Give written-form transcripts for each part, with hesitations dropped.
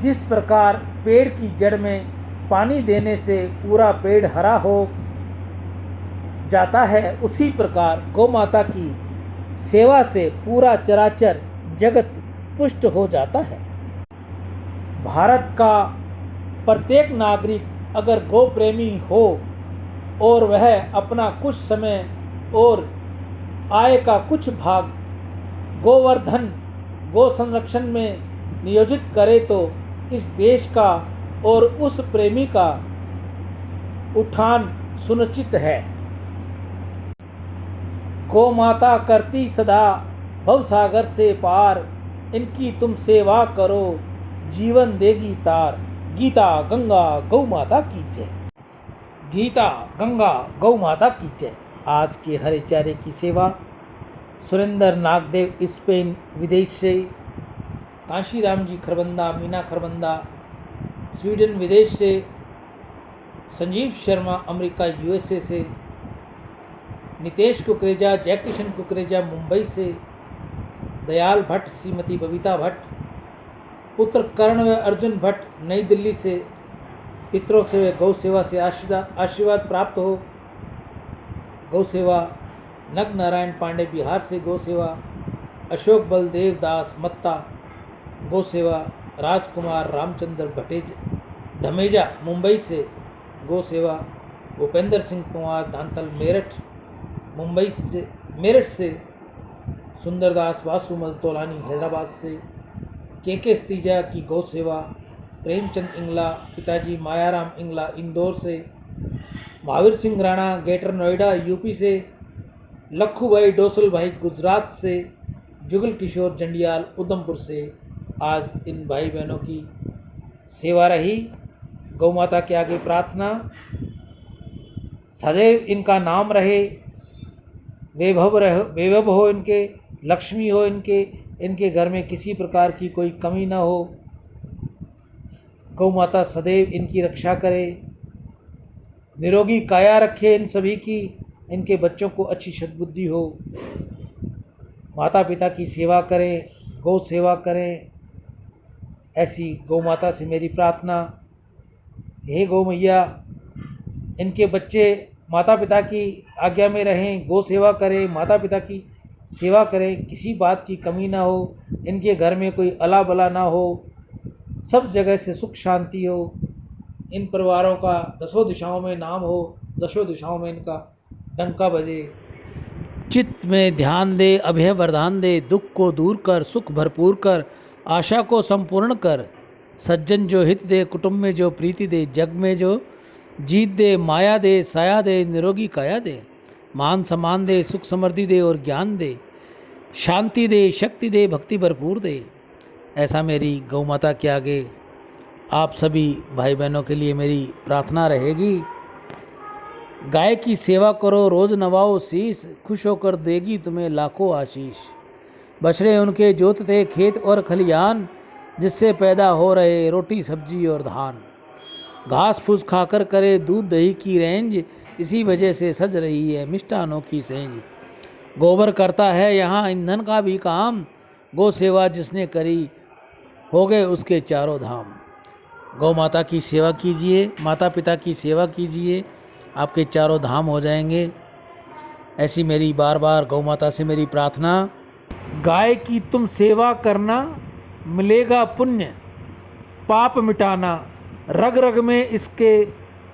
जिस प्रकार पेड़ की जड़ में पानी देने से पूरा पेड़ हरा हो जाता है, उसी प्रकार गौ माता की सेवा से पूरा चराचर जगत पुष्ट हो जाता है। भारत का प्रत्येक नागरिक अगर गौ प्रेमी हो और वह अपना कुछ समय और आय का कुछ भाग गोवर्धन गौ संरक्षण में नियोजित करे तो इस देश का और उस प्रेमी का उत्थान सुनिश्चित है। गौ माता करती सदा भवसागर से पार, इनकी तुम सेवा करो जीवन देगी तार। गीता गंगा गौ माता की जय। गीता गंगा गौ माता की जय। आज के हरे चारे की सेवा सुरेंद्र नागदेव स्पेन विदेश से, कांशीराम जी खरबंदा मीना खरबंदा स्वीडन विदेश से, संजीव शर्मा अमेरिका यूएसए से, नितेश कुकरेजा जयकिशन कुकरेजा मुंबई से, दयाल भट्ट श्रीमती बबीता भट्ट, पुत्र कर्ण व अर्जुन भट्ट नई दिल्ली से, पितरों से व गौ सेवा से आशीर्वाद प्राप्त हो। गौ सेवा नग नारायण पांडे बिहार से गौ सेवा, अशोक बलदेव दास मत्ता गौ सेवा, राजकुमार रामचंद्र भटेज ढमेजा मुंबई से गौ सेवा, भूपेंद्र सिंह कुमार धांतल मेरठ से, सुंदरदास वासुमल तोलानी हैदराबाद से, के स्तीजा की गौ सेवा, प्रेमचंद इंगला पिताजी मायाराम इंगला इंदौर से, महावीर सिंह राणा ग्रेटर नोएडा यूपी से, लखू भाई डोसल भाई गुजरात से, जुगल किशोर जंडियाल उधमपुर से। आज इन भाई बहनों की सेवा रही। गौ माता के आगे प्रार्थना, सदैव इनका नाम रहे, वैभव हो इनके, लक्ष्मी हो इनके घर में किसी प्रकार की कोई कमी ना हो। गौ माता सदैव इनकी रक्षा करे, निरोगी काया रखे इन सभी की, इनके बच्चों को अच्छी सद्बुद्धि हो, माता पिता की सेवा करें, गौ सेवा करें। ऐसी गौ माता से मेरी प्रार्थना। हे गौ मैया, इनके बच्चे माता पिता की आज्ञा में रहें, गौ सेवा करें, माता पिता की सेवा करें, किसी बात की कमी ना हो, इनके घर में कोई अला बला ना हो, सब जगह से सुख शांति हो, इन परिवारों का दसों दिशाओं में नाम हो, दसों दिशाओं में इनका डंका बजे। चित्त में ध्यान दे, अभय वरदान दे, दुख को दूर कर, सुख भरपूर कर, आशा को संपूर्ण कर, सज्जन जो हित दे, कुटुंब में जो प्रीति दे, जग में जो जीत दे, माया दे, साया दे, निरोगी काया दे, मान सम्मान दे, सुख समृद्धि दे और ज्ञान दे, शांति दे, शक्ति दे, भक्ति भरपूर दे। ऐसा मेरी गौ माता के आगे आप सभी भाई बहनों के लिए मेरी प्रार्थना रहेगी। गाय की सेवा करो, रोज़ नवाओ शीश, खुश होकर देगी तुम्हें लाखों आशीष। बछड़े उनके जोतते खेत और खलियान, जिससे पैदा हो रहे रोटी सब्जी और धान। घास फूस खाकर करे दूध दही की रेंज, इसी वजह से सज रही है मिष्टानों की सेंज। गोबर करता है यहाँ ईंधन का भी काम, गौ सेवा जिसने करी हो गए उसके चारों धाम। गौ माता की सेवा कीजिए, माता पिता की सेवा कीजिए, आपके चारों धाम हो जाएंगे। ऐसी मेरी बार बार गौ माता से मेरी प्रार्थना। गाय की तुम सेवा करना, मिलेगा पुण्य पाप मिटाना, रग रग में इसके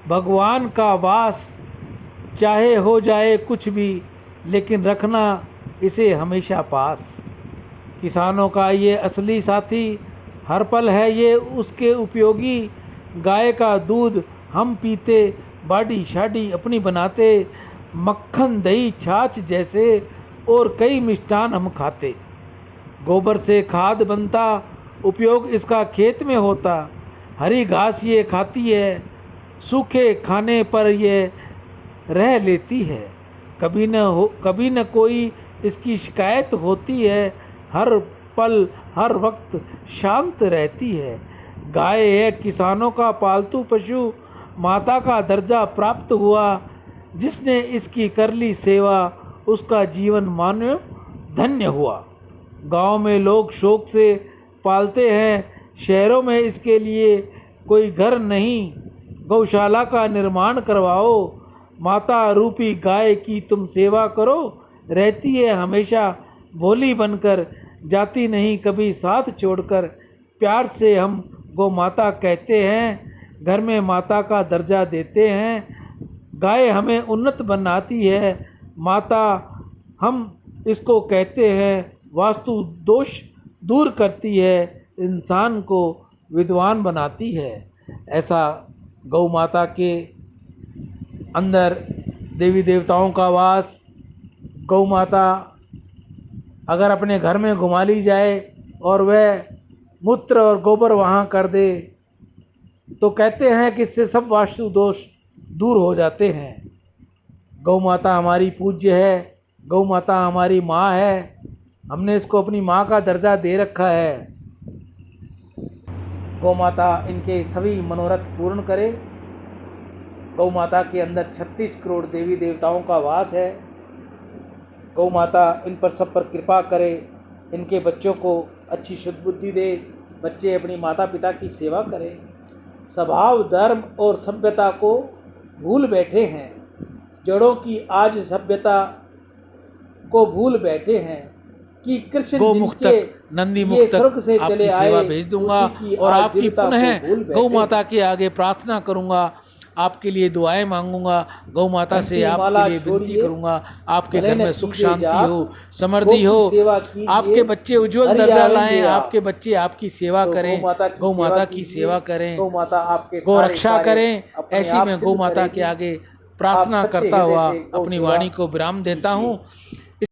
भगवान का वास। चाहे हो जाए कुछ भी, लेकिन रखना इसे हमेशा पास। किसानों का ये असली साथी, हर पल है ये उसके उपयोगी। गाय का दूध हम पीते, बाडी शाडी अपनी बनाते, मक्खन दही छाछ जैसे और कई मिष्ठान हम खाते। गोबर से खाद बनता, उपयोग इसका खेत में होता। हरी घास ये खाती है, सूखे खाने पर ये रह लेती है। कभी न कोई इसकी शिकायत होती है, हर पल हर वक्त शांत रहती है। गाय है किसानों का पालतू पशु, माता का दर्जा प्राप्त हुआ। जिसने इसकी कर ली सेवा, उसका जीवन मानव धन्य हुआ। गांव में लोग शौक से पालते हैं, शहरों में इसके लिए कोई घर नहीं, गौशाला का निर्माण करवाओ। माता रूपी गाय की तुम सेवा करो, रहती है हमेशा भोली बनकर, जाती नहीं कभी साथ छोड़कर। प्यार से हम गौ माता कहते हैं, घर में माता का दर्जा देते हैं। गाय हमें उन्नत बनाती है, माता हम इसको कहते हैं। वास्तु दोष दूर करती है, इंसान को विद्वान बनाती है। ऐसा गौ माता के अंदर देवी देवताओं का वास। गौ माता अगर अपने घर में घुमा ली जाए और वह मूत्र और गोबर वहाँ कर दे तो कहते हैं कि इससे सब वास्तु दोष दूर हो जाते हैं। गौ माता हमारी पूज्य है, गौ माता हमारी माँ है, हमने इसको अपनी माँ का दर्जा दे रखा है। गौ माता इनके सभी मनोरथ पूर्ण करे। गौ माता के अंदर 36 करोड़ देवी देवताओं का वास है। गौ माता इन पर सब पर कृपा करे, इनके बच्चों को अच्छी शुद्ध बुद्धि दे, बच्चे अपनी माता पिता की सेवा करें। स्वभाव धर्म और सभ्यता को भूल बैठे हैं, जड़ों की आज सभ्यता को भूल बैठे हैं कि कृष्ण गौमुख नंदी मुख तक आपकी सेवा भेज दूंगा और आपकी पुनः गौ माता के आगे प्रार्थना करूंगा, आपके लिए दुआएं मांगूंगा। गौ माता से आपके लिए विनती करूंगा, आपके घर में सुख शांति हो, समृद्धि हो, आपके बच्चे उज्जवल दर्जा लाएं, आपके बच्चे आपकी सेवा करें, गौ माता की सेवा करें, गौ रक्षा करें। ऐसी मैं गौ माता के आगे प्रार्थना करता हुआ अपनी वाणी को विराम देता हूँ।